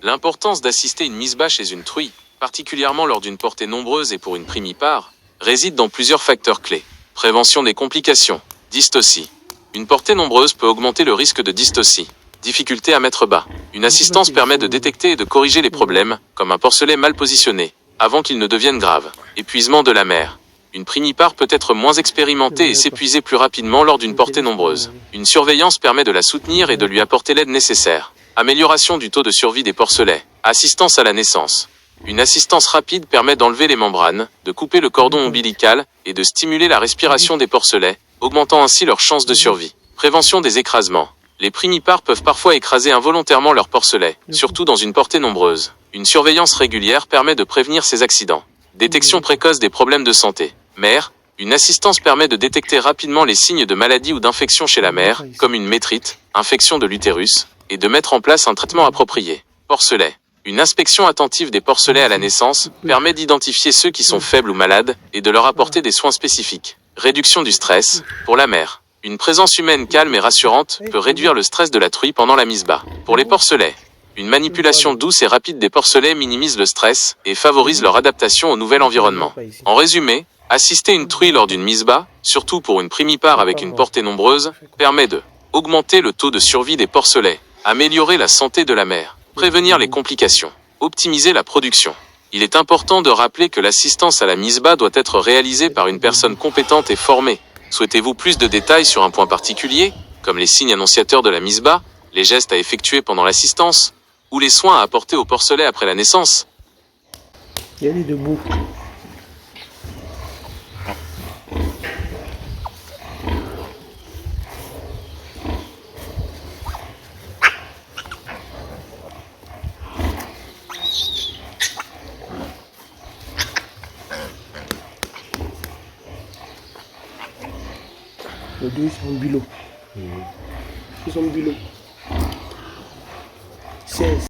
L'importance d'assister une mise-bas chez une truie, particulièrement lors d'une portée nombreuse et pour une primipare, réside dans plusieurs facteurs clés. Prévention des complications. Dystocie. Une portée nombreuse peut augmenter le risque de dystocie. Difficulté à mettre bas. Une assistance permet de détecter et de corriger les problèmes, comme un porcelet mal positionné, avant qu'il ne devienne grave. Épuisement de la mère. Une primipare peut être moins expérimentée et s'épuiser plus rapidement lors d'une portée nombreuse. Une surveillance permet de la soutenir et de lui apporter l'aide nécessaire. Amélioration du taux de survie des porcelets. Assistance à la naissance. Une assistance rapide permet d'enlever les membranes, de couper le cordon ombilical et de stimuler la respiration des porcelets, augmentant ainsi leurs chances de survie. Prévention des écrasements. Les primipares peuvent parfois écraser involontairement leurs porcelets, surtout dans une portée nombreuse. Une surveillance régulière permet de prévenir ces accidents. Détection précoce des problèmes de santé. Mère. Une assistance permet de détecter rapidement les signes de maladie ou d'infection chez la mère, comme une métrite, infection de l'utérus, et de mettre en place un traitement approprié. Porcelet. Une inspection attentive des porcelets à la naissance permet d'identifier ceux qui sont faibles ou malades et de leur apporter des soins spécifiques. Réduction du stress. Pour la mère. Une présence humaine calme et rassurante peut réduire le stress de la truie pendant la mise bas. Pour les porcelets. Une manipulation douce et rapide des porcelets minimise le stress et favorise leur adaptation au nouvel environnement. En résumé, assister une truie lors d'une mise bas, surtout pour une primipare avec une portée nombreuse, permet de augmenter le taux de survie des porcelets, améliorer la santé de la mère, prévenir les complications, optimiser la production. Il est important de rappeler que l'assistance à la mise bas doit être réalisée par une personne compétente et formée. Souhaitez-vous plus de détails sur un point particulier, comme les signes annonciateurs de la mise bas, les gestes à effectuer pendant l'assistance, ou les soins à apporter au porcelet après la naissance? Il y a des debout. Les deux, ils sont en bulot. Ils sont en bulot. 16.